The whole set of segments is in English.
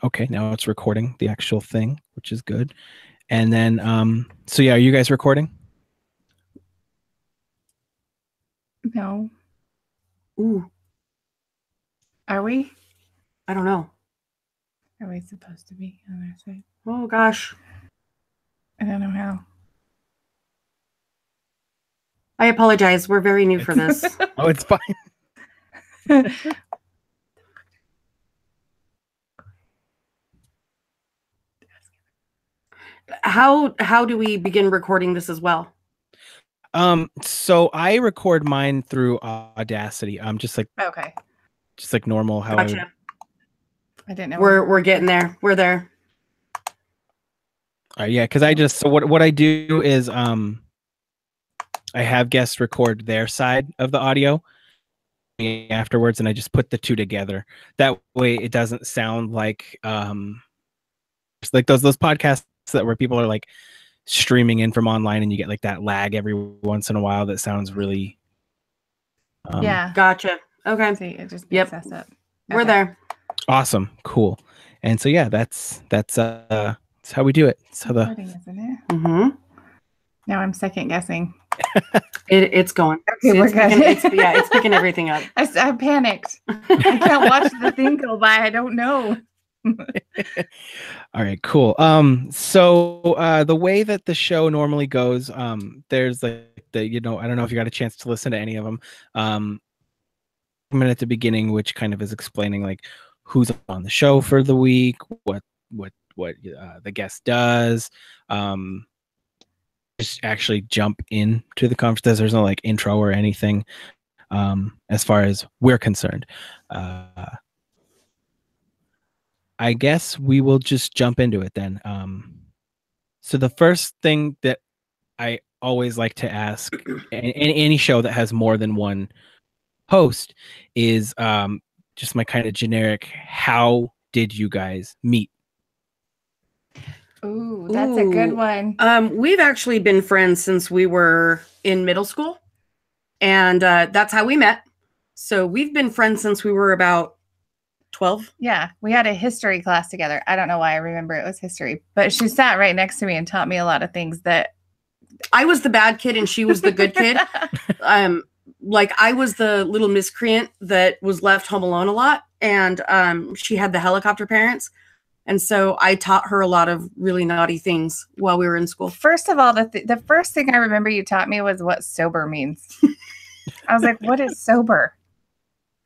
okay, now it's recording the actual thing, which is good. And then, so yeah, are you guys recording? No. Ooh, Are we? I don't know. Are we supposed to be on our side? Oh gosh. I don't know how. I apologize. We're very new for this. Oh, it's fine. How do we begin recording this as well? So I record mine through Audacity. Just like Okay. normal. How Gotcha. I didn't know. We're getting there. We're there. Yeah, because I just so what I do is I have guests record their side of the audio afterwards, and I just put the two together. That way, it doesn't sound like it's like those podcasts where people are like streaming in from online, and you get like that lag every once in a while that sounds really. Yeah. Gotcha. Okay. See, it just Yep. picks us up. We're Okay. there. Awesome, cool, and so yeah, that's how we do it. So Recording, isn't it? Mm-hmm. Now I'm second guessing. It's going. Okay, we're good. It's picking everything up. I panicked. I can't watch the thing go by. I don't know. All right, cool. So the way that the show normally goes, there's like I don't know if you got a chance to listen to any of them. At the beginning, which kind of is explaining like who's on the show for the week, what the guest does. Just actually jump into the conference. There's no like intro or anything. As far as we're concerned. I guess we will just jump into it then. So the first thing that I always like to ask any show that has more than one host is just my kind of generic, how did you guys meet? Ooh, that's a good one. We've actually been friends since we were in middle school, and that's how we met. So we've been friends since we were about 12. Yeah, we had a history class together. I don't know why I remember it was history, but she sat right next to me and taught me a lot of things that I was the bad kid and she was the good kid. Like I was the little miscreant that was left home alone a lot, and she had the helicopter parents. And so I taught her a lot of really naughty things while we were in school. First of all, the first thing I remember you taught me was what sober means. I was like, what is sober?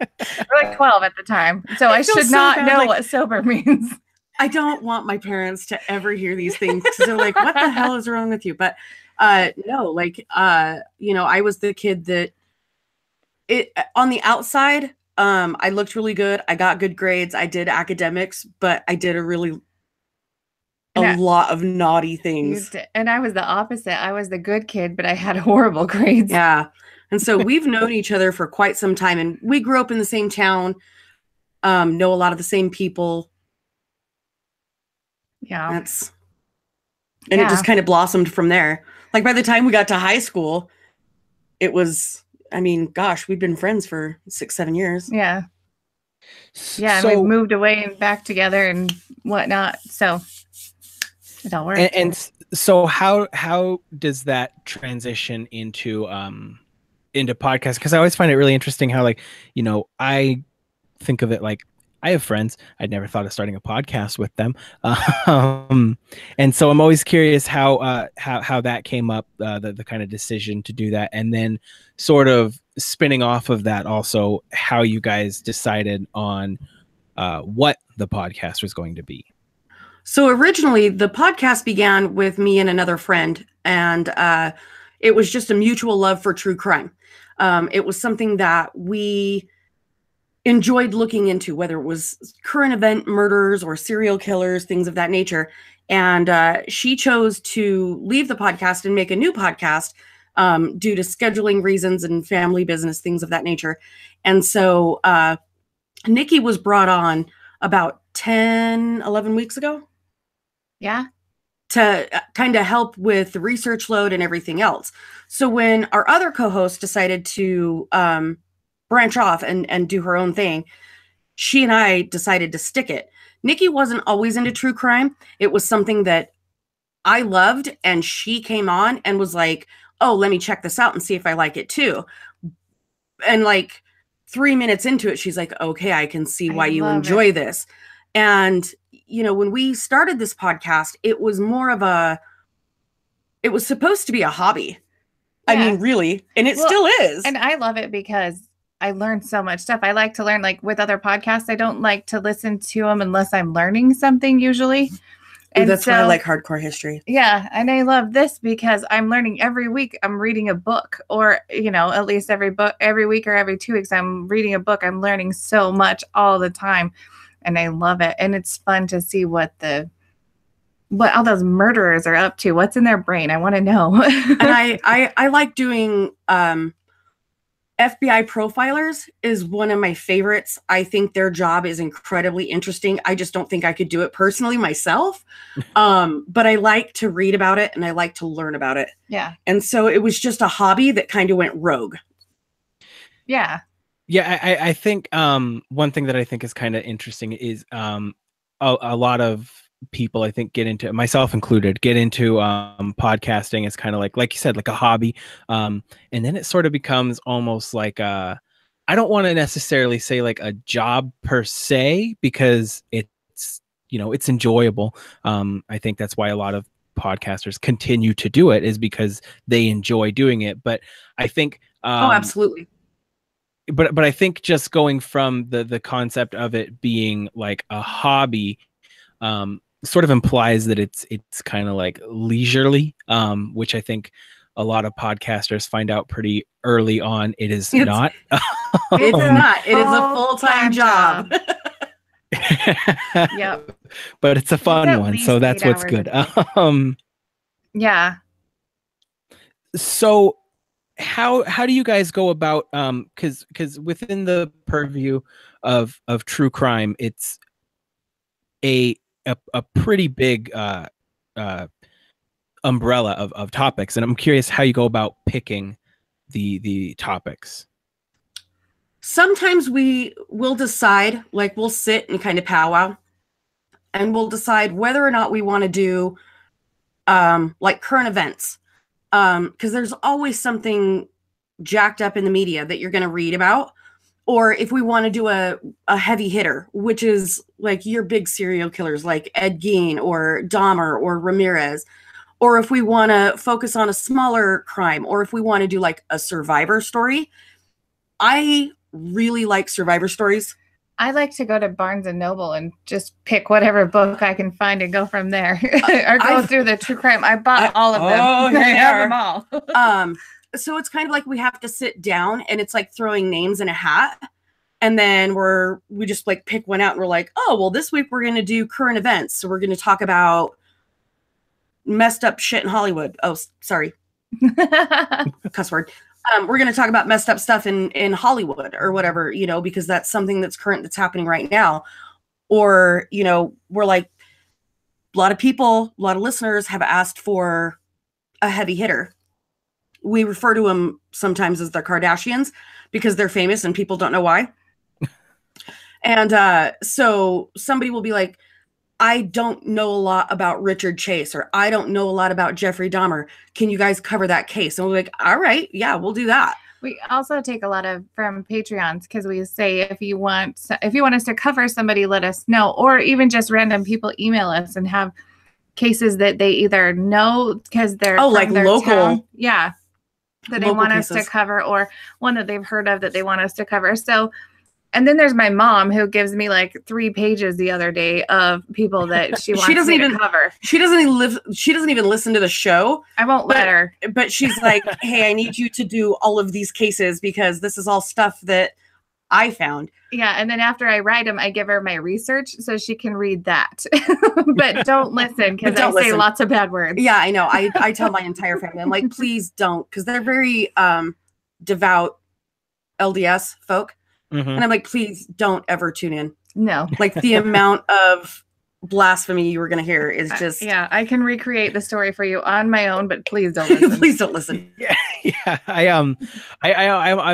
We're like 12 at the time. So I should so not bad, know like- what sober means. I don't want my parents to ever hear these things. They're like, what the hell is wrong with you? But no, like, I was the kid that on the outside, I looked really good. I got good grades. I did academics, but I did a lot of naughty things. And I was the opposite. I was the good kid, but I had horrible grades. Yeah. And so we've known each other for quite some time, and we grew up in the same town, know a lot of the same people. Yeah. It just kind of blossomed from there. Like by the time we got to high school, it was, I mean, gosh, we've been friends for 6-7 years. Yeah. Yeah. And we moved away and back together and whatnot. So it all worked. And so how does that transition into podcasts? Because I always find it really interesting how, like, I think of it like I have friends. I'd never thought of starting a podcast with them, and so I'm always curious how that came up, the kind of decision to do that, and then sort of spinning off of that, also how you guys decided on what the podcast was going to be. So originally, the podcast began with me and another friend, and it was just a mutual love for true crime. It was something that we enjoyed looking into, whether it was current event murders or serial killers, things of that nature. And she chose to leave the podcast and make a new podcast due to scheduling reasons and family business, things of that nature. And so Nikki was brought on about 10-11 weeks ago. Yeah. To kind of help with the research load and everything else. So when our other co-host decided to branch off and do her own thing, she and I decided to stick it. Nikki wasn't always into true crime. It was something that I loved, and she came on and was like, oh, let me check this out and see if I like it too. And like 3 minutes into it, she's like, okay, I can see why you enjoy this. And, you know, when we started this podcast, it was more of it was supposed to be a hobby. Yeah. I mean, really. And it still is. And I love it because I learned so much stuff. I like to learn, like with other podcasts, I don't like to listen to them unless I'm learning something usually. And that's why I like hardcore history. Yeah. And I love this because I'm learning every week. I'm reading a book, or, you know, at least every week or every 2 weeks, I'm reading a book. I'm learning so much all the time. And I love it. And it's fun to see what all those murderers are up to. What's in their brain? I want to know. And I like doing FBI profilers is one of my favorites. I think their job is incredibly interesting. I just don't think I could do it personally myself. But I like to read about it and I like to learn about it. Yeah. And so it was just a hobby that kind of went rogue. Yeah. Yeah. I think one thing that I think is kind of interesting is a lot of people, I think, get into, myself included, get into podcasting as kind of like you said, like a hobby, and then it sort of becomes almost like I don't want to necessarily say like a job per se, because it's, you know, it's enjoyable. I think that's why a lot of podcasters continue to do it, is because they enjoy doing it. But I think oh, absolutely. But I think just going from the concept of it being like a hobby, sort of implies that it's kind of like leisurely, which I think a lot of podcasters find out pretty early on. It's not. It's not. It is a full-time job. Yep. But it's a fun one, so that's what's good. Yeah. So how do you guys go about because within the purview of true crime, it's a pretty big umbrella of topics, and I'm curious how you go about picking the topics. Sometimes we will decide, like we'll sit and kind of powwow, and we'll decide whether or not we want to do like current events, because there's always something jacked up in the media that you're going to read about. Or if we want to do a heavy hitter, which is like your big serial killers like Ed Gein or Dahmer or Ramirez. Or if we want to focus on a smaller crime, or if we want to do like a survivor story. I really like survivor stories. I like to go to Barnes and Noble and just pick whatever book I can find and go from there. Or go through the true crime. I bought all of them. Oh, I have them all. So it's kind of like we have to sit down, and it's like throwing names in a hat. And then we just like pick one out, and we're like, oh, well, this week we're going to do current events. So we're going to talk about messed up shit in Hollywood. Oh, sorry. Cuss word. We're going to talk about messed up stuff in Hollywood or whatever, you know, because that's something that's current, that's happening right now. Or, you know, we're like, a lot of listeners have asked for a heavy hitter. We refer to them sometimes as the Kardashians because they're famous and people don't know why. And so somebody will be like, I don't know a lot about Richard Chase, or I don't know a lot about Jeffrey Dahmer. Can you guys cover that case? And we're like, all right, yeah, we'll do that. We also take a lot from Patreons, because we say, if you want us to cover somebody, let us know. Or even just random people email us and have cases that they either know because they're from like their local. town. Yeah. That they want cases. us to cover, or one that they've heard of that they want us to cover. So, and then there's my mom, who gives me like 3 pages the other day of people that she wants me to cover. She doesn't even listen to the show. I won't let her. But she's like, hey, I need you to do all of these cases because this is all stuff that I found. Yeah. And then after I write them, I give her my research so she can read that. But don't listen, because I say lots of bad words. Yeah, I know. I tell my entire family, I'm like, please don't, because they're very devout LDS folk. Mm-hmm. And I'm like, please don't ever tune in. No. Like the amount of blasphemy you were going to hear is just. Yeah, I can recreate the story for you on my own, but please don't listen. Please don't listen. Yeah. I'm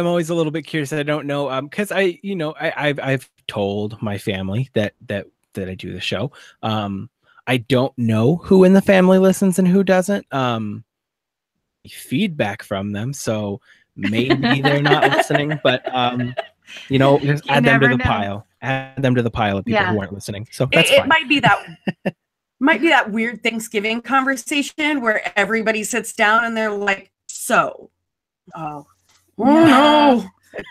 always a little bit curious. I don't know. Cause I've told my family that that I do the show. I don't know who in the family listens and who doesn't. Feedback from them, so maybe they're not listening, but just add them to the pile. Add them to the pile of people who aren't listening. So that's fine. It might be that weird Thanksgiving conversation where everybody sits down and they're like, "So, no."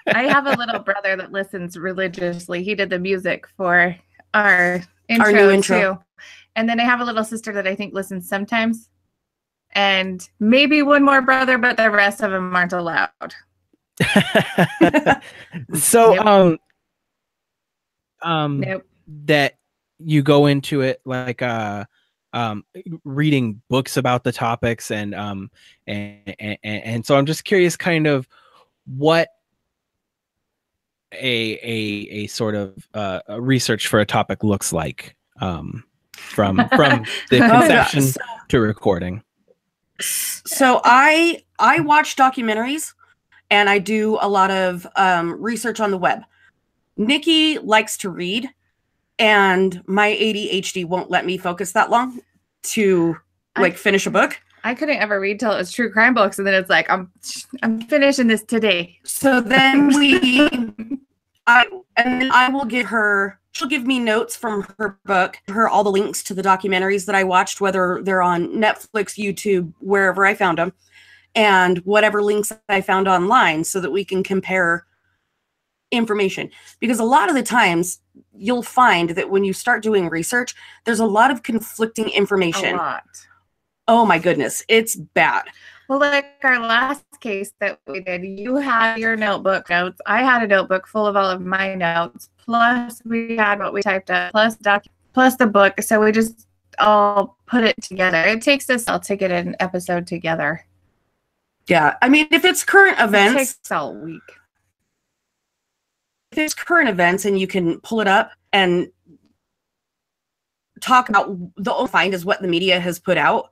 I have a little brother that listens religiously. He did the music for our new intro too. And then I have a little sister that I think listens sometimes. And maybe one more brother, but the rest of them aren't allowed. So, nope. That you go into it like reading books about the topics, and so I'm just curious, kind of what a sort of a research for a topic looks like, from the conception to recording. So I watch documentaries and I do a lot of research on the web. Nikki likes to read, and my ADHD won't let me focus that long to finish a book. I couldn't ever read till it was true crime books, and then it's like I'm finishing this today. So then I will give her. She'll give me notes from her book, all the links to the documentaries that I watched, whether they're on Netflix, YouTube, wherever I found them, and whatever links I found online, so that we can compare information. Because a lot of the times you'll find that when you start doing research, there's a lot of conflicting information. A lot. Oh my goodness, it's bad. Well, like our last case that we did, you had your notebook notes. I had a notebook full of all of my notes. Plus, we had what we typed up, plus the book. So we just all put it together. It takes us all to get an episode together. Yeah, I mean, if it's current events, it takes all week. If it's current events and you can pull it up and talk about find is what the media has put out,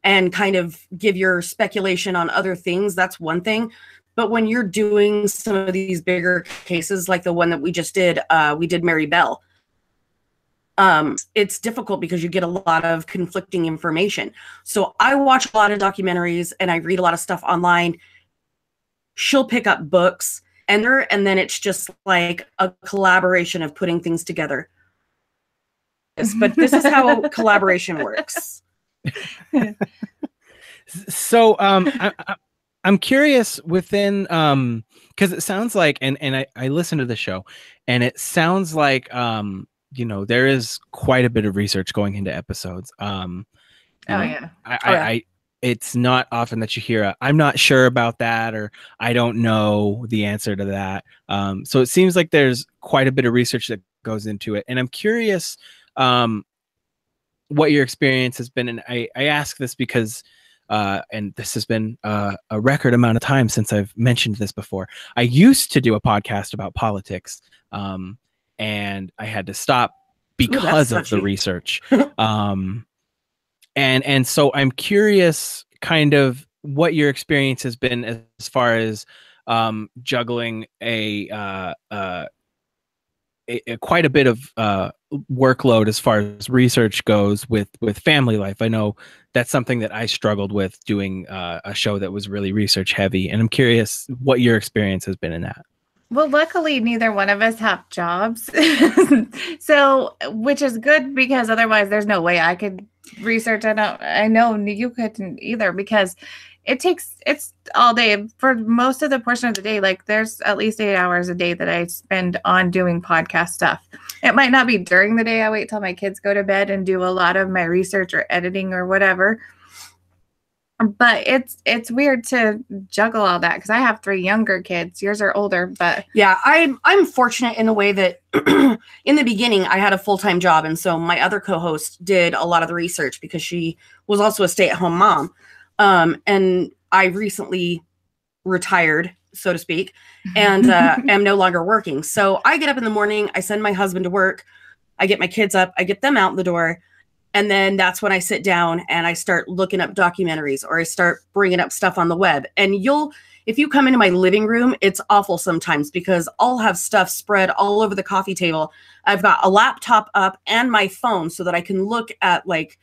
and kind of give your speculation on other things, that's one thing. But when you're doing some of these bigger cases, like the one that we just did, we did Mary Bell. It's difficult because you get a lot of conflicting information. So I watch a lot of documentaries and I read a lot of stuff online. She'll pick up books, and then it's just like a collaboration of putting things together. Yes, but this is how collaboration works. So I'm curious within because it sounds like, and I listened to the show, and it sounds like there is quite a bit of research going into episodes. It's not often that you hear I'm not sure about that, or I don't know the answer to that. So it seems like there's quite a bit of research that goes into it, and I'm curious what your experience has been. And I ask this because and this has been a record amount of time since I've mentioned this before. I used to do a podcast about politics, and I had to stop because of the research. And so I'm curious kind of what your experience has been as far as juggling quite a bit of workload as far as research goes with family life. I know that's something that I struggled with doing a show that was really research heavy, and I'm curious what your experience has been in that. Well, luckily neither one of us have jobs. So, which is good, because otherwise there's no way I could research. I know you couldn't either, because it's all day for most of the portion of the day. Like, there's at least 8 hours a day that I spend on doing podcast stuff. It might not be during the day. I wait till my kids go to bed and do a lot of my research or editing or whatever. But it's weird to juggle all that, because I have 3 younger kids. Yours are older, but yeah, I'm fortunate in the way that in the beginning I had a full-time job, and so my other co-host did a lot of the research because she was also a stay-at-home mom. And I recently retired, so to speak, and am no longer working. So I get up in the morning, I send my husband to work, I get my kids up, I get them out the door. And then that's when I sit down and I start looking up documentaries, or I start bringing up stuff on the web. And if you come into my living room, it's awful sometimes because I'll have stuff spread all over the coffee table. I've got a laptop up and my phone so that I can look at like,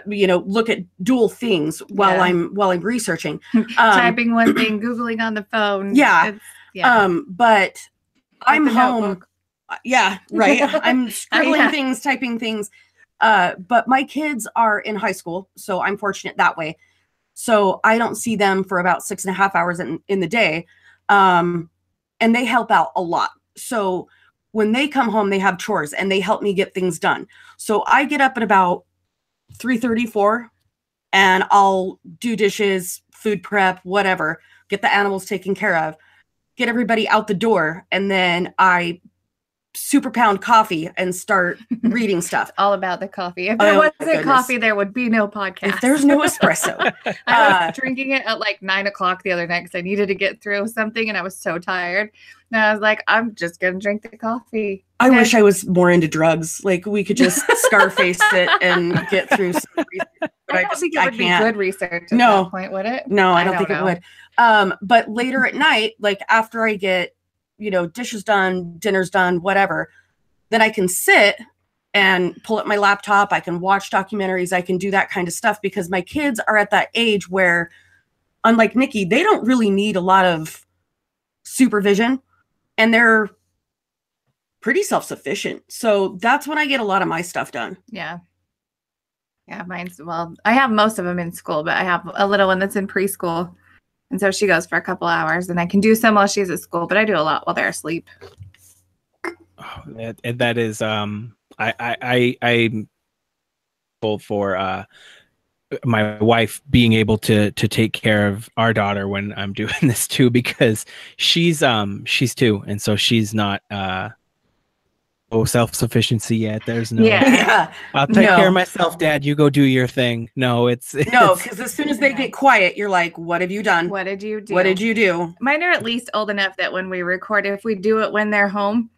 look at dual things while I'm researching. Typing one thing, Googling on the phone. Yeah. But I'm home. Notebook. Yeah, right. I'm scribbling things, typing things. But my kids are in high school, so I'm fortunate that way. So I don't see them for about 6.5 hours in the day. And they help out a lot. So when they come home, they have chores and they help me get things done. So I get up at about 3:34 and I'll do dishes, food prep, whatever, get the animals taken care of, get everybody out the door. And then I super pound coffee and start reading stuff. All about the coffee. If there wasn't coffee, there would be no podcast. If there's no espresso. I was drinking it at like 9 o'clock the other night because I needed to get through something and I was so tired. And I was like, I'm just going to drink the coffee. I wish I was more into drugs. Like we could just Scarface it and get through some research. But I don't think it would be good research at that point, would it? No, I don't think it would. But later at night, like after I get dishes done, dinner's done, whatever, then I can sit and pull up my laptop. I can watch documentaries. I can do that kind of stuff because my kids are at that age where, unlike Nikki, they don't really need a lot of supervision and they're pretty self-sufficient. So that's when I get a lot of my stuff done. Yeah. Yeah, I have most of them in school, but I have a little one that's in preschool. And so she goes for a couple hours and I can do some while she's at school, but I do a lot while they're asleep. Oh, that is, I'm full for my wife being able to take care of our daughter when I'm doing this too, because she's 2. And so she's not, self-sufficiency yet. There's no, I'll take care of myself, Dad. You go do your thing. No, no, because as soon as they get quiet, you're like, what have you done? What did you do? What did you do? Mine are at least old enough that when we record, if we do it when they're home,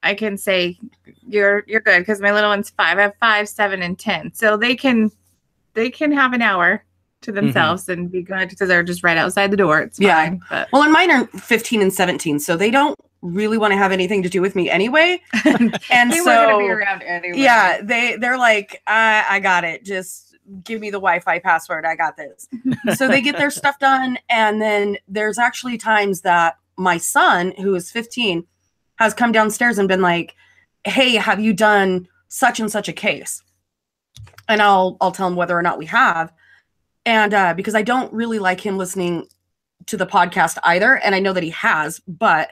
I can say you're good because my little one's 5. I have 5, 7, and 10, so they can have an hour to themselves and be good because they're just right outside the door. It's fine. But. Well, and mine are 15 and 17, so they don't really want to have anything to do with me anyway. And they so were gonna be around anyway. Yeah, they're like, I got it. Just give me the Wi-Fi password. I got this. So they get their stuff done. And then there's actually times that my son, who is 15, has come downstairs and been like, hey, have you done such and such a case? And I'll tell him whether or not we have. And because I don't really like him listening to the podcast either. And I know that he has, but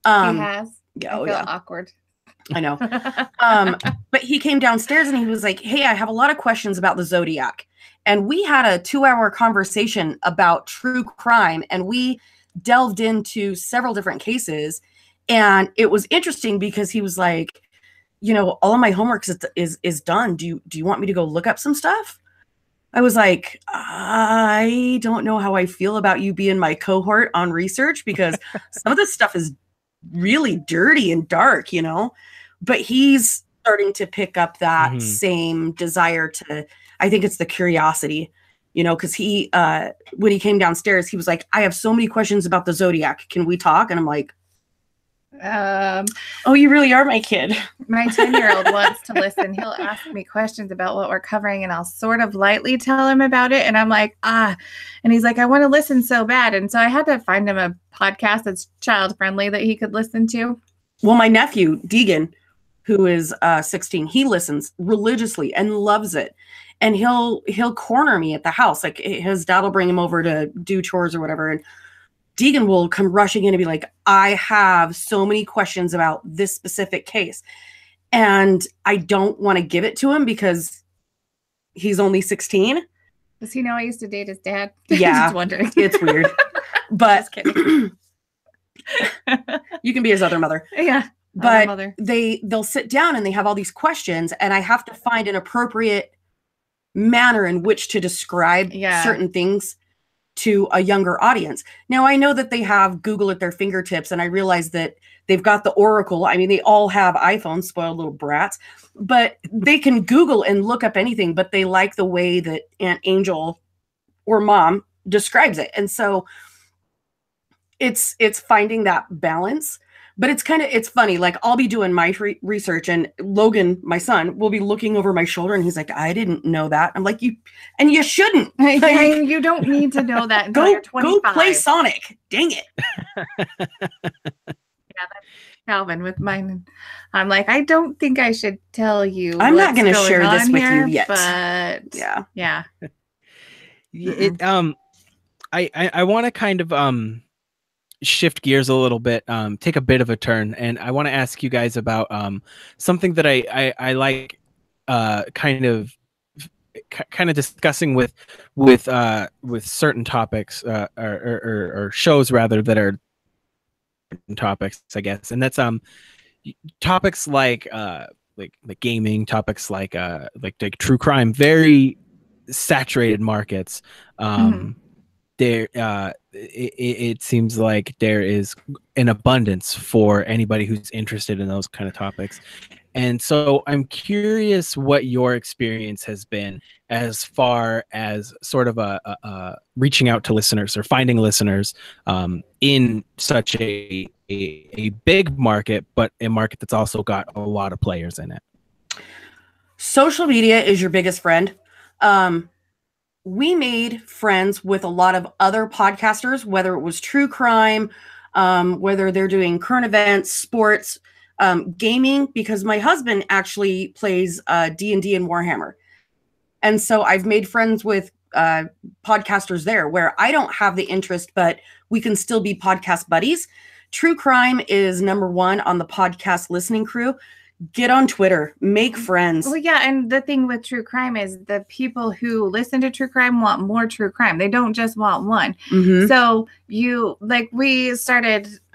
he has. Yeah, I feel awkward. I know. But he came downstairs and he was like, hey, I have a lot of questions about the Zodiac. And we had a 2-hour conversation about true crime and we delved into several different cases. And it was interesting because he was like, all of my homework is done. Do you want me to go look up some stuff? I was like, I don't know how I feel about you being my cohort on research because some of this stuff is really dirty and dark, but he's starting to pick up that same desire to, I think it's the curiosity, because he, when he came downstairs, he was like, I have so many questions about the Zodiac. Can we talk? And I'm like, oh, you really are my kid. My 10-year-old wants to listen. He'll ask me questions about what we're covering and I'll sort of lightly tell him about it. And I'm like, and he's like, I want to listen so bad. And so I had to find him a podcast that's child friendly that he could listen to. Well, my nephew, Deegan, who is 16, he listens religiously and loves it. And he'll corner me at the house. Like his dad will bring him over to do chores or whatever. And Deegan will come rushing in and be like, I have so many questions about this specific case. And I don't want to give it to him because he's only 16. Does he know I used to date his dad? Yeah. Just wondering. It's weird. But Just kidding. You can be his other mother. Yeah. But they'll sit down and they have all these questions and I have to find an appropriate manner in which to describe certain things to a younger audience. Now, I know that they have Google at their fingertips, and I realize that they've got the Oracle. I mean, they all have iPhones, spoiled little brats, but they can Google and look up anything, but they like the way that Aunt Angel or Mom describes it. And so it's finding that balance. But it's funny. Like, I'll be doing my research, and Logan, my son, will be looking over my shoulder, and he's like, "I didn't know that." I'm like, you shouldn't. Like, you don't need to know that until you're 25. Go play Sonic. Dang it. Yeah, that's Calvin with mine. I'm like, I don't think I should tell you. I'm not going to share this with you yet. But yeah. I want to kind of shift gears a little bit, take a bit of a turn, and I want to ask you guys about something that I like, kind of discussing with certain topics, or shows rather, that are topics, I guess, and that's topics like gaming, topics like true crime, very saturated markets. There it seems like there is an abundance for anybody who's interested in those kind of topics. And so I'm curious what your experience has been as far as sort of a reaching out to listeners or finding listeners in such a big market, but a market that's also got a lot of players in it. Social media is your biggest friend. We made friends with a lot of other podcasters, whether it was true crime, whether they're doing current events, sports, gaming, because my husband actually plays D&D and Warhammer. And so I've made friends with podcasters there where I don't have the interest, but we can still be podcast buddies. True crime is number one on the podcast listening crew. Get on Twitter, make friends. Well, yeah, and the thing with true crime is the people who listen to true crime want more true crime. They don't just want one. Mm-hmm. So I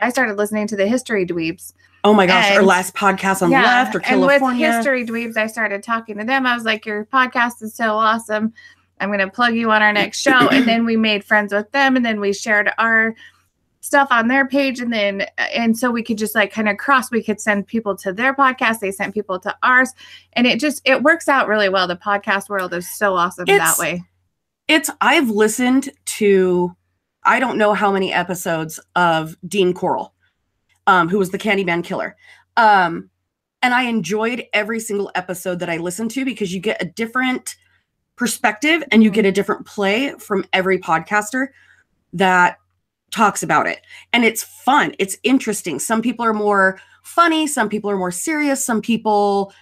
started listening to the History Dweebs. Oh my gosh, our last podcast on the left, or California. And with History Dweebs, I started talking to them. I was like, your podcast is so awesome. I'm going to plug you on our next show. And then we made friends with them, and then we shared our stuff on their page, and so we could just like kind of we could send people to their podcast, they sent people to ours, and it works out really well. The podcast world is so awesome that way. I've listened to I don't know how many episodes of Dean Coral, who was the Candyman killer, and I enjoyed every single episode that I listened to, because you get a different perspective and you get a different play from every podcaster that talks about it. And it's fun. It's interesting. Some people are more funny. Some people are more serious. Some people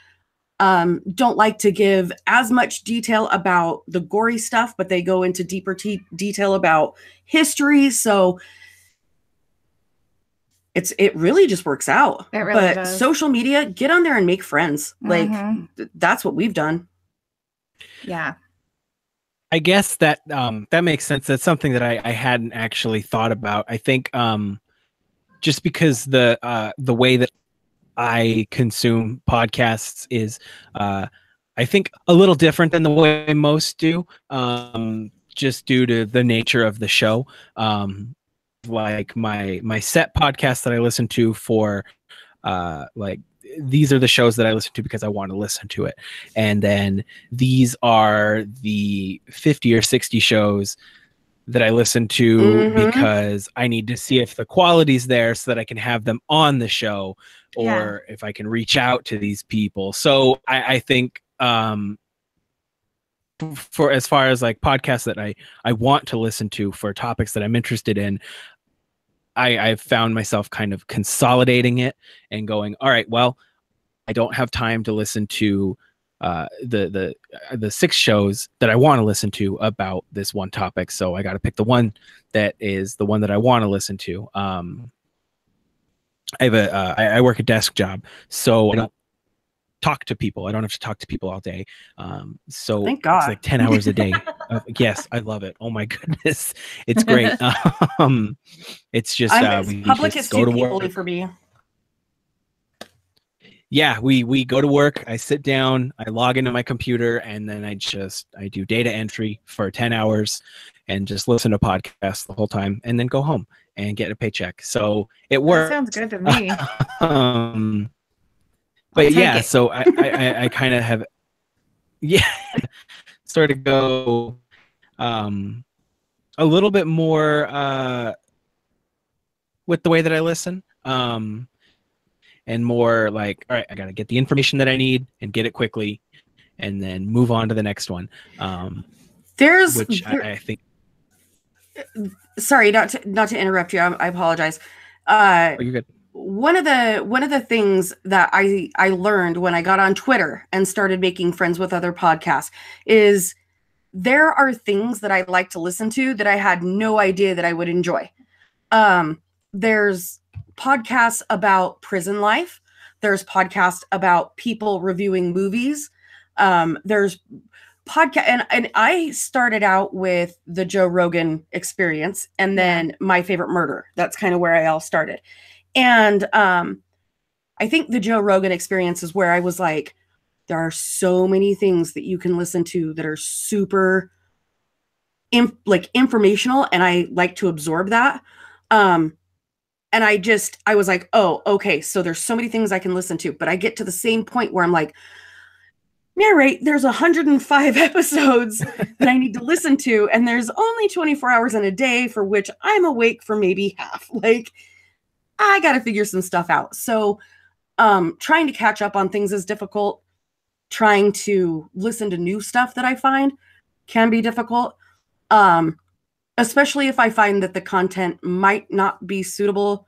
don't like to give as much detail about the gory stuff, but they go into deeper detail about history. So it really just works out. It really does. Social media, get on there and make friends. Like, that's what we've done. Yeah. I guess that that makes sense. That's something that I hadn't actually thought about. I think just because the way that I consume podcasts is I think a little different than the way most do, just due to the nature of the show. Like my set podcast that I listen to for these are the shows that I listen to because I want to listen to it. And then these are the 50 or 60 shows that I listen to because I need to see if the quality's there so that I can have them on the show, or if I can reach out to these people. So I think for as far as like podcasts that I want to listen to for topics that I'm interested in, I've found myself kind of consolidating it and going, all right, well, I don't have time to listen to the 6 shows that I want to listen to about this one topic. So I got to pick the one that is the one that I want to listen to. I have I work a desk job, so I don't talk to people. I don't have to talk to people all day. So thank God. It's like 10 hours a day. Yes, I love it. Oh my goodness. It's great. It's just public just is too people for me. Yeah, we go to work, I sit down, I log into my computer, and then I do data entry for 10 hours and just listen to podcasts the whole time, and then go home and get a paycheck. So it works. That sounds good to me. But yeah, so I kind of have, sort of go a little bit more with the way that I listen. And more like, all right, I got to get the information that I need and get it quickly, and then move on to the next one. I think. Sorry, not to interrupt you. I apologize. You're good. One of the things that I learned when I got on Twitter and started making friends with other podcasts is there are things that I like to listen to that I had no idea that I would enjoy. There's podcasts about prison life. There's podcasts about people reviewing movies. There's podcast, and I started out with the Joe Rogan Experience, and then My Favorite Murder. That's kind of where I all started. And I think the Joe Rogan Experience is where I was like, there are so many things that you can listen to that are super informational, and I like to absorb that. And I was like, oh, okay, so there's so many things I can listen to, but I get to the same point where I'm like, narrate, there's 105 episodes that I need to listen to, and there's only 24 hours in a day for which I'm awake for maybe half. Like, I got to figure some stuff out. So trying to catch up on things is difficult. Trying to listen to new stuff that I find can be difficult. Especially if I find that the content might not be suitable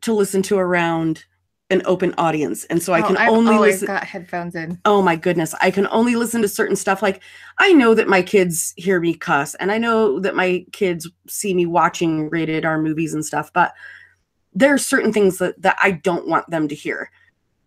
to listen to around an open audience. And so I can only listen. Got headphones in. Oh my goodness. I can only listen to certain stuff. Like, I know that my kids hear me cuss, and I know that my kids see me watching rated R movies and stuff, but there are certain things that I don't want them to hear.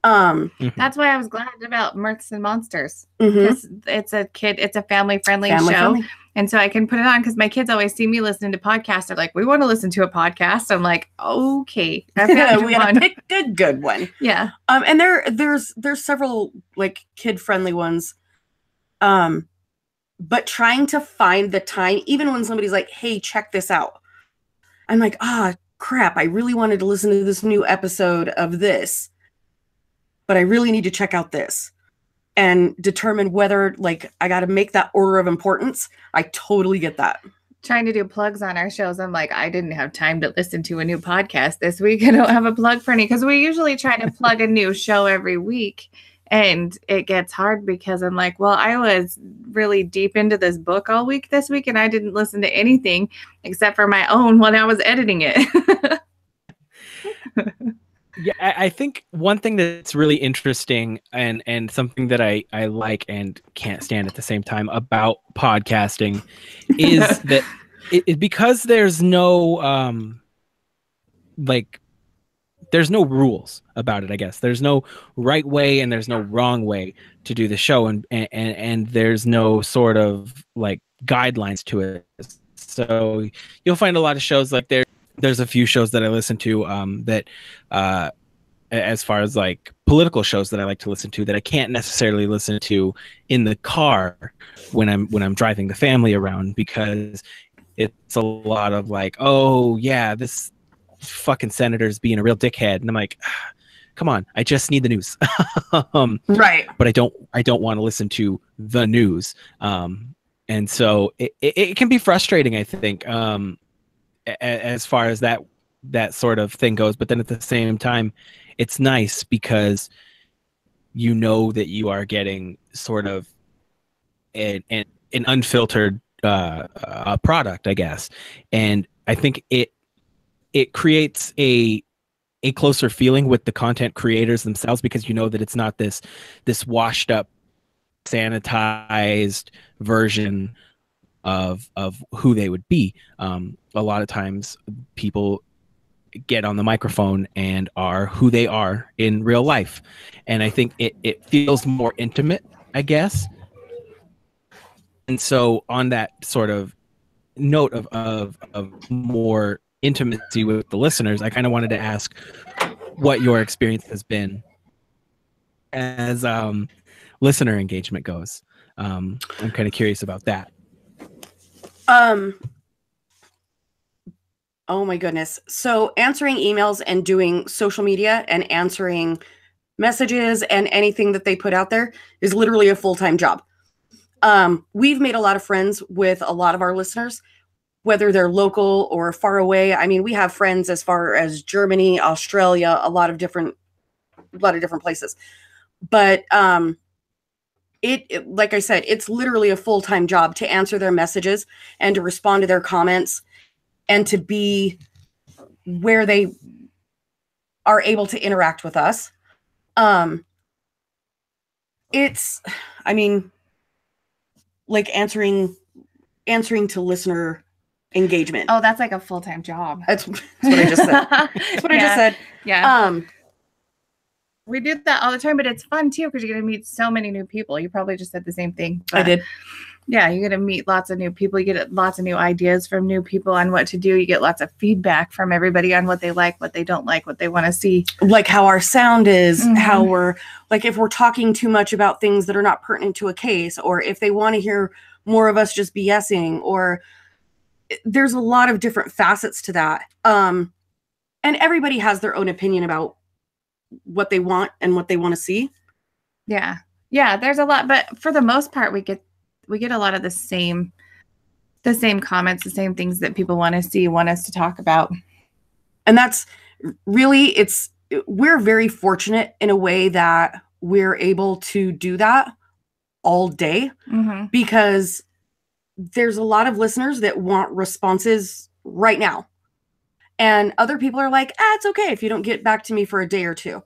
That's why I was glad about Mirths and Monsters. Because it's a family friendly show. And so I can put it on because my kids always see me listening to podcasts. They're like, we want to listen to a podcast. I'm like, okay. We gotta pick a good one. Yeah. And there's several like kid friendly ones. But trying to find the time, even when somebody's like, hey, check this out. I'm like, crap, I really wanted to listen to this new episode of this, but I really need to check out this and determine whether, like, I got to make that order of importance. I totally get that. Trying to do plugs on our shows. I'm like, I didn't have time to listen to a new podcast this week. I don't have a plug for any, because we usually try to plug a new show every week. And it gets hard because I'm like, well, I was really deep into this book all week this week, and I didn't listen to anything except for my own when I was editing it. Yeah, I think one thing that's really interesting and something that I like and can't stand at the same time about podcasting is that it because there's no there's no rules about it, I guess. There's no right way and there's no wrong way to do the show, and there's no sort of like guidelines to it. So you'll find a lot of shows like there's a few shows that I listen to that as far as like political shows that I like to listen to that I can't necessarily listen to in the car when I'm driving the family around, because it's a lot of like, oh yeah, this fucking senator's being a real dickhead, and I'm like, come on, I just need the news. Right. But I don't want to listen to the news. And so it can be frustrating, I think, as far as that sort of thing goes. But then at the same time, it's nice because you know that you are getting sort of an unfiltered product, I guess. And I think it creates a closer feeling with the content creators themselves, because you know that it's not this washed up, sanitized version of who they would be. A lot of times people get on the microphone and are who they are in real life, and I think it feels more intimate, I guess. And so on that sort of note of more intimacy with the listeners, I kind of wanted to ask what your experience has been as listener engagement goes. I'm kind of curious about that. Oh my goodness. So answering emails and doing social media and answering messages and anything that they put out there is literally a full-time job. We've made a lot of friends with a lot of our listeners. whether they're local or far away. I mean, we have friends as far as Germany, Australia, a lot of different places. But it like I said, it's literally a full-time job to answer their messages and to respond to their comments and to be where they are able to interact with us. It's, I mean, like answering to listener engagement. Oh, that's like a full-time job. That's what I just said. That's what I just said. Yeah. We do that all the time, but it's fun too because you're going to meet so many new people. You probably just said the same thing. I did. Yeah, you're going to meet lots of new people. You get lots of new ideas from new people on what to do. You get lots of feedback from everybody on what they like, what they don't like, what they want to see. Like how our sound is, how we're, like if we're talking too much about things that are not pertinent to a case, or if they want to hear more of us just BSing, or there's a lot of different facets to that. And everybody has their own opinion about what they want and what they want to see. Yeah. Yeah, there's a lot, but for the most part we get a lot of the same comments, the same things that people want to see, want us to talk about. And that's really, we're very fortunate in a way that we're able to do that all day, because there's a lot of listeners that want responses right now. And other people are like, it's okay if you don't get back to me for a day or two.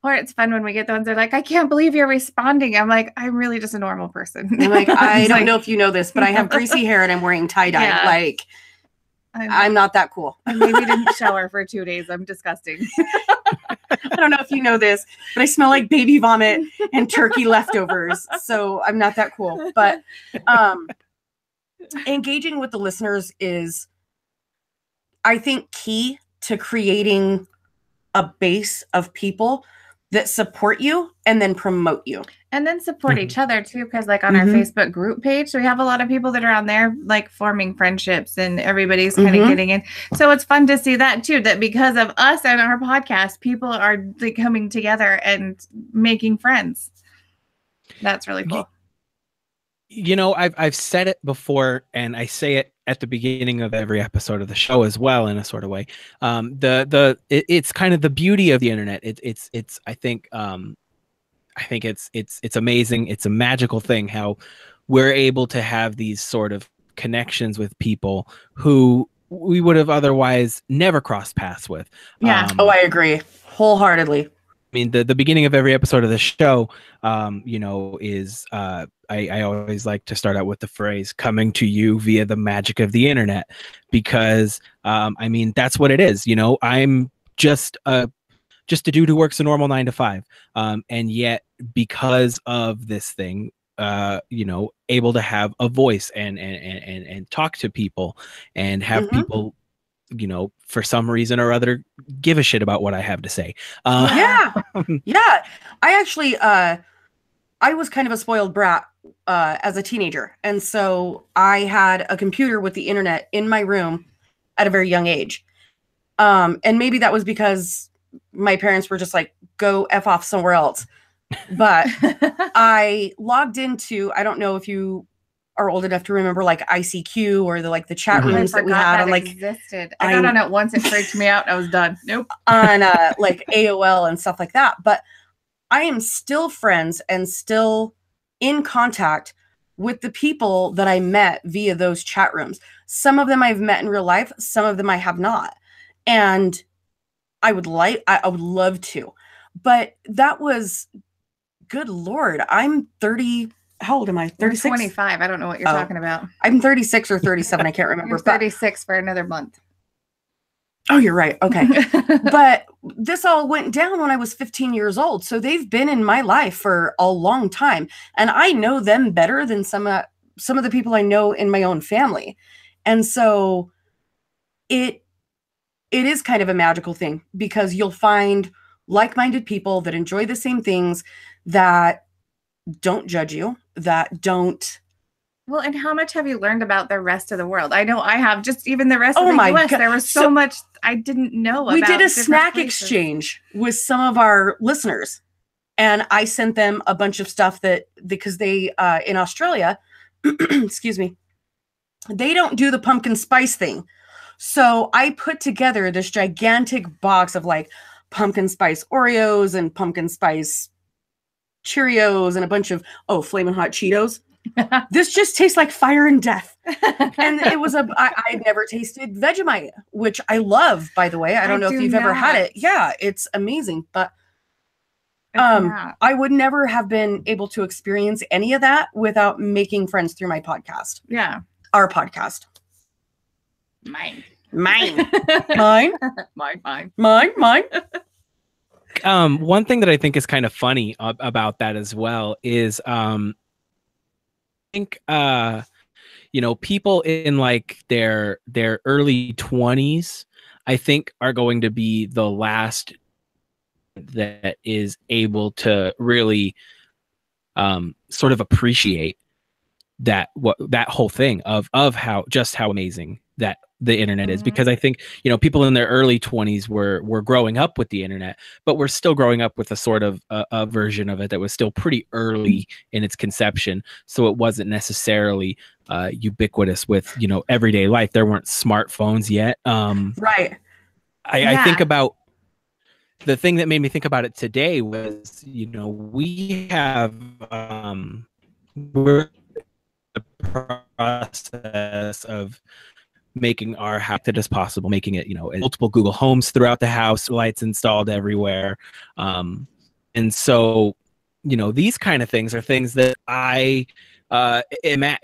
Or it's fun when we get the ones that are like, I can't believe you're responding. I'm like, I'm really just a normal person. I'm like, I don't know if you know this, but I have greasy hair and I'm wearing tie-dye. Yeah. Like, I'm not that cool. I maybe didn't shower for 2 days. I'm disgusting. I don't know if you know this, but I smell like baby vomit and turkey leftovers. So I'm not that cool. But engaging with the listeners is, I think, key to creating a base of people that support you and then promote you. And then support each other too, because like on our Facebook group page, we have a lot of people that are on there like forming friendships and everybody's kind of getting in. So it's fun to see that too, that because of us and our podcast, people are like coming together and making friends. That's really cool. You know, I've said it before, and I say it at the beginning of every episode of the show as well, in a sort of way. It's kind of the beauty of the internet. It's I think it's amazing. It's a magical thing how we're able to have these sort of connections with people who we would have otherwise never crossed paths with. Yeah. I agree wholeheartedly. I mean, the beginning of every episode of the show, is I always like to start out with the phrase "coming to you via the magic of the internet," because I mean that's what it is. You know, I'm just a dude who works a normal 9 to 5, and yet because of this thing, able to have a voice and talk to people and have people, for some reason or other, give a shit about what I have to say. Yeah. I actually, I was kind of a spoiled brat as a teenager. And so I had a computer with the internet in my room at a very young age. And maybe that was because my parents were just like, go F off somewhere else. But I logged into, I don't know if you are old enough to remember like ICQ or the chat rooms that we had on like existed. I got on it once, it freaked me out. I was done. Nope. On like AOL and stuff like that. But I am still friends and still in contact with the people that I met via those chat rooms. Some of them I've met in real life, some of them I have not. And I would love to. But that was, good Lord, I'm 30. How old am I? 36? 25. I don't know what you're talking about. I'm 36 or 37. I can't remember. You're 36 for another month. Oh, you're right. Okay. But this all went down when I was 15 years old. So they've been in my life for a long time. And I know them better than some of the people I know in my own family. And so it is kind of a magical thing because you'll find like-minded people that enjoy the same things, that don't judge you, that don't. Well, and how much have you learned about the rest of the world? I know I have, just even the rest of the US. God. There was so much I didn't know about. We did a snack exchange with some of our listeners, and I sent them a bunch of stuff because they in Australia, excuse me, they don't do the pumpkin spice thing. So I put together this gigantic box of like pumpkin spice Oreos and pumpkin spice Cheerios and a bunch of, Flamin' Hot Cheetos. This just tastes like fire and death. And it was I never tasted Vegemite, which I love, by the way. I don't know if you've ever had it. Yeah, it's amazing. But I would never have been able to experience any of that without making friends through my podcast. Yeah. Our podcast. Mine. Mine. One thing that I think is kind of funny about that as well is I think people in like their early 20s, I think, are going to be the last that is able to really sort of appreciate that whole thing of how amazing that the internet is, because I think people in their early 20s were growing up with the internet, but we're still growing up with a sort of a version of it that was still pretty early in its conception, so it wasn't necessarily ubiquitous with everyday life. There weren't smartphones yet. Right. I think about the thing that made me think about it today was we have we're in the process of making our house as possible, making it, multiple Google Homes throughout the house, lights installed everywhere. And so, these kind of things are things that I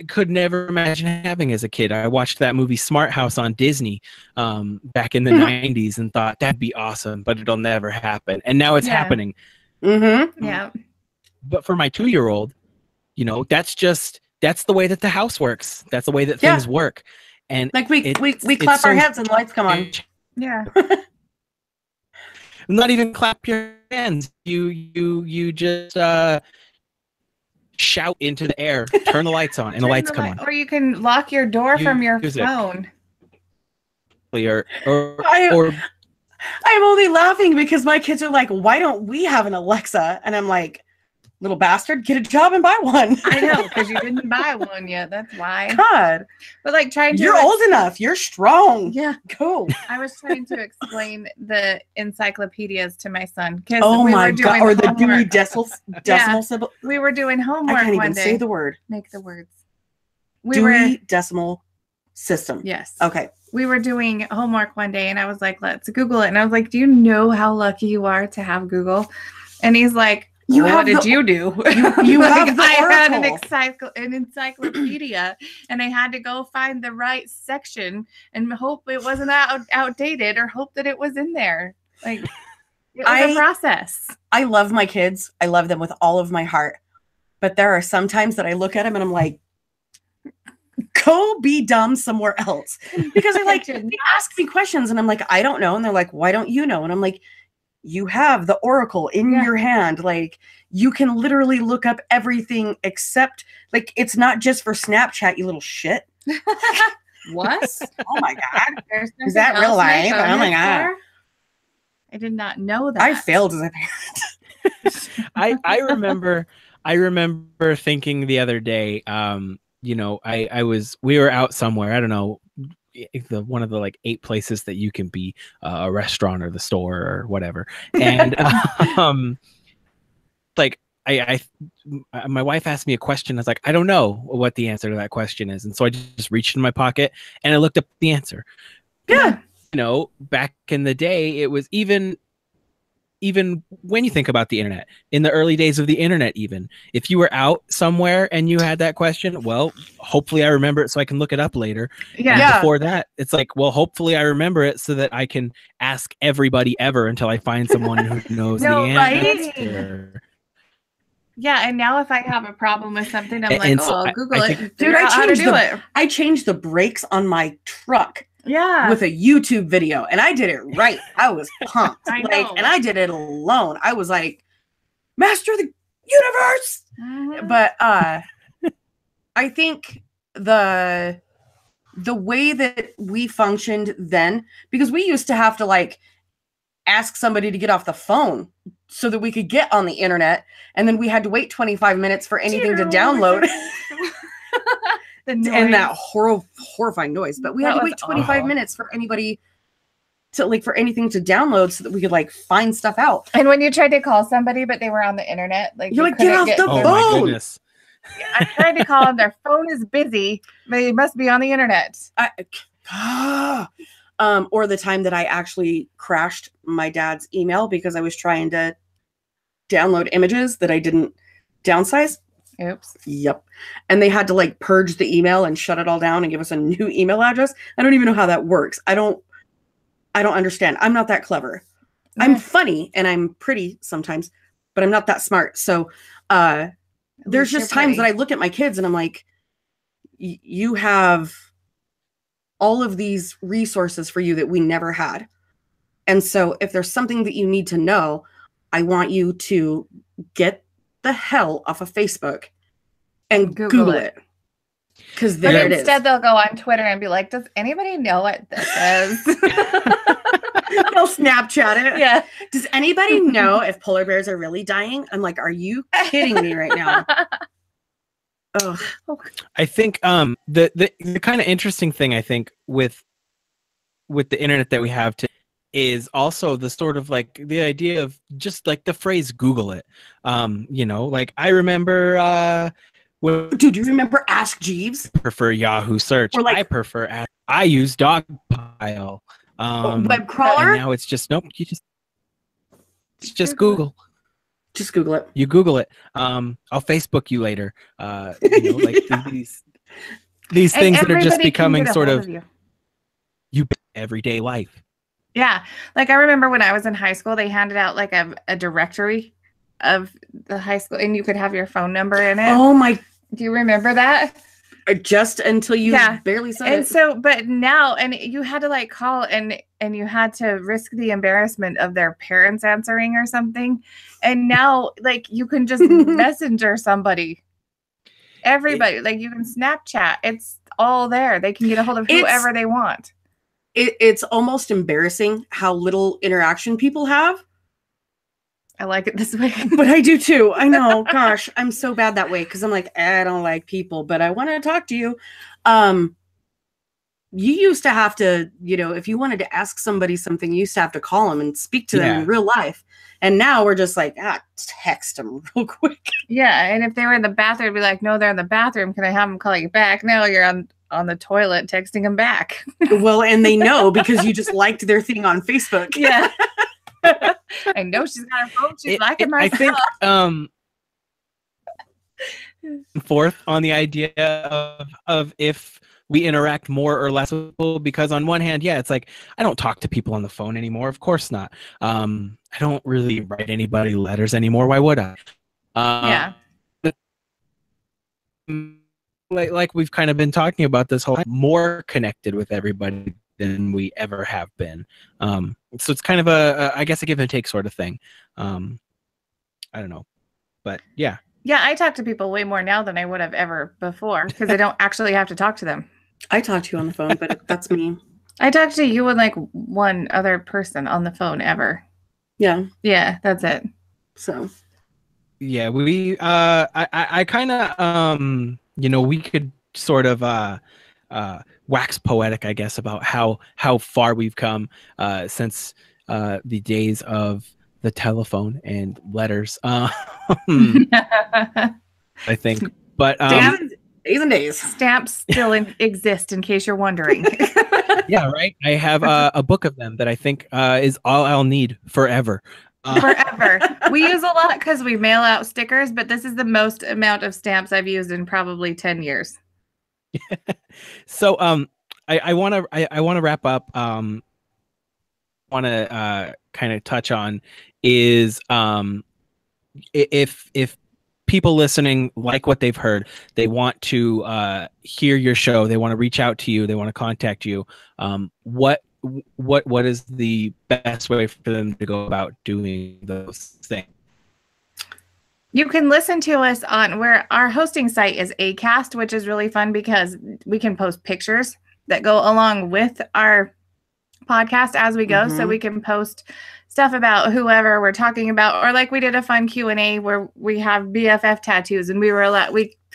could never imagine having as a kid. I watched that movie Smart House on Disney back in the 90s and thought that'd be awesome, but it'll never happen. And now it's happening. Mm-hmm. Yeah. But for my 2-year-old, that's the way that the house works. That's the way that things work. And like we clap our heads and the lights come on. Yeah. Not even clap your hands. You just shout into the air, turn the lights on, and the lights come on. Or you can lock your door from your phone. Or I'm only laughing because my kids are like, why don't we have an Alexa? And I'm like, little bastard, get a job and buy one. I know, because you didn't buy one yet. That's why. God. But like trying to... You're old enough. You're strong. Yeah. Go. I was trying to explain the encyclopedias to my son. Oh my God. Or the Dewey Decimal Symbol. We were doing homework I can't one even day. say the word. Make the words. Dewey Decimal System. Yes. Okay. We were doing homework one day and I was like, let's Google it. And I was like, do you know how lucky you are to have Google? And he's like, what did you do? You have the I had Oracle. an encyclopedia and I had to go find the right section and hope it wasn't outdated or hope that it was in there. Like, it was a process. I love my kids. I love them with all of my heart. But there are some times that I look at them and I'm like, go be dumb somewhere else. Because they ask me questions and I'm like, I don't know. And they're like, why don't you know? And I'm like, you have the Oracle in your hand. Like, you can literally look up everything except, like, it's not just for Snapchat, you little shit. What? Oh my God. Is that real life? Oh my God. I did not know that. I failed as a parent. I remember thinking the other day, we were out somewhere, I don't know, one of the like 8 places that you can be, a restaurant or the store or whatever. And my wife asked me a question. I was like, I don't know what the answer to that question is. And so I just reached in my pocket and I looked up the answer. Yeah. Back in the day, it was even when you think about the internet, in the early days of the internet, even if you were out somewhere and you had that question, well, hopefully I remember it so I can look it up later. Yeah. Before that, it's like, well, hopefully I remember it so that I can ask everybody ever until I find someone who knows the answer. Yeah, and now if I have a problem with something, I'm I'll Google it. Dude, I changed the brakes on my truck. Yeah. With a YouTube video. And I did it right. I was pumped. I know. And I did it alone. I was like, master of the universe. Mm-hmm. But I think the way that we functioned then, because we used to have to like ask somebody to get off the phone so that we could get on the internet. And then we had to wait 25 minutes for anything to download. and that horrifying noise. But we had That to was wait 25 awful. minutes for anybody to like for anything to download so that we could like find stuff out. And when you tried to call somebody, but they were on the internet, like You're you like, "Get couldn't off the Oh phone." my goodness. I tried to call them. Their phone is busy. They must be on the internet. Or the time that I actually crashed my dad's email because I was trying to download images that I didn't downsize. Oops. Yep. And they had to like purge the email and shut it all down and give us a new email address. I don't even know how that works. I don't understand. I'm not that clever. I'm funny and I'm pretty sometimes, but I'm not that smart. So there's just times that I look at my kids and I'm like, you have all of these resources for you that we never had. And so if there's something that you need to know, I want you to get the hell off of Facebook and Google it. Because But there it is. instead, they'll go on Twitter and be like, "Does anybody know what this is?" They'll Snapchat it. Yeah. Does anybody know if polar bears are really dying? I'm like, are you kidding me right now? Ugh. I think the kind of interesting thing I think with the internet that we have today is also the sort of like the idea of just like the phrase Google it. You know, like I remember Dude, do you remember Ask Jeeves? prefer Yahoo search. Or like- I prefer I use Dogpile. Web And crawler? now it's just nope, you just Google. Just Google it. You Google it. I'll Facebook you later. You know, like these things that are just becoming sort of you everyday life. Yeah. Like I remember when I was in high school, they handed out like a directory of the high school and you could have your phone number in it. Oh my, Do you remember that? just until you Yeah. barely said And it. so, but now, and you had to like call and you had to risk the embarrassment of their parents answering or something. And now, like, you can just messenger somebody. Everybody, like, you can Snapchat. It's all there. They can get a hold of whoever they want. It's almost embarrassing how little interaction people have. I like it this way. But I do too. I know. Gosh, I'm so bad that way because I'm like, I don't like people, but I want to talk to you. You used to have to, you know, if you wanted to ask somebody something, you used to have to call them and speak to them in real life. And now we're just like, text them real quick. Yeah. And if they were in the bathroom, be like, no, they're in the bathroom. Can I have them call you back? No, you're on the toilet texting them back. Well, and they know because you just liked their thing on Facebook. Yeah. I know she's got her phone. She's liking my I think stuff. forth on the idea of if we interact more or less with people, because on one hand, yeah, it's like I don't talk to people on the phone anymore. Of course not. I don't really write anybody letters anymore. Why would I? Yeah. Like we've kind of been talking about this whole more connected with everybody than we ever have been. So it's kind of I guess a give and take sort of thing. I don't know, but yeah. Yeah, I talk to people way more now than I would have ever before because I don't actually have to talk to them. I talk to you on the phone, but that's me. I talk to you and like one other person on the phone ever. Yeah. Yeah, that's it. So Yeah, we I kind of you know, we could sort of wax poetic, I guess, about how far we've come since the days of the telephone and letters. I think, but days and days. Stamps still exist in case you're wondering. yeah, right. I have a book of them that I think is all I'll need forever. Forever. We use a lot because we mail out stickers, but this is the most amount of stamps I've used in probably 10 years. So I want to wrap up. Want to kind of touch on is if people listening like what they've heard, they want to hear your show, they want to reach out to you, they want to contact you. What is the best way for them to go about doing those things? You can listen to us on where our hosting site is Acast, which is really fun because we can post pictures that go along with our podcast as we go. So we can post stuff about whoever we're talking about, or like we did a fun Q&A where we have BFF tattoos and we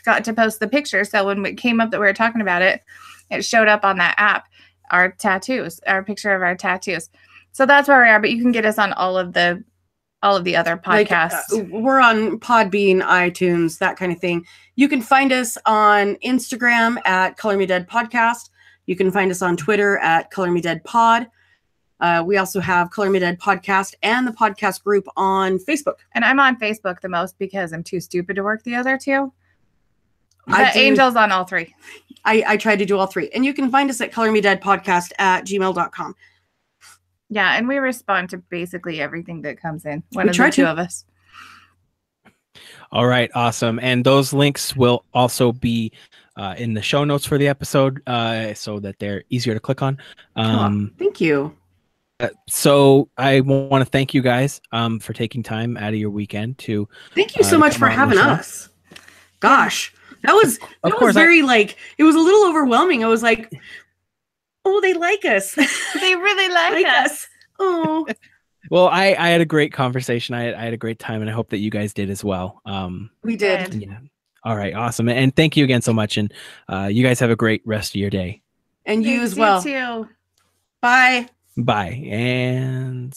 forgot to post the picture. So when it came up that we were talking about it, it showed up on that app, our tattoos, our picture of our tattoos. So that's where we are. But you can get us on all of the other podcasts. We're on Podbean, iTunes, that kind of thing. You can find us on Instagram at Color Me Dead Podcast. You can find us on Twitter at Color Me Dead Pod. We also have Color Me Dead Podcast and the podcast group on Facebook. And I'm on Facebook the most because I'm too stupid to work the other two. Angel's on all three. I try to do all three. And you can find us at colormedeadpodcast@gmail.com. Yeah, and we respond to basically everything that comes in. One of the two of us. All right, awesome. And those links will also be in the show notes for the episode, so that they're easier to click on. Thank you. So I want to thank you guys for taking time out of your weekend to. Thank you so much for having us. Gosh, that was very it was a little overwhelming. I was like, oh, they like us. They really like us. Oh. Well, I had a great conversation. I had a great time, and I hope that you guys did as well. We did. Yeah. All right, awesome. And thank you again so much. And you guys have a great rest of your day. And you as well. You too. Bye. Bye. And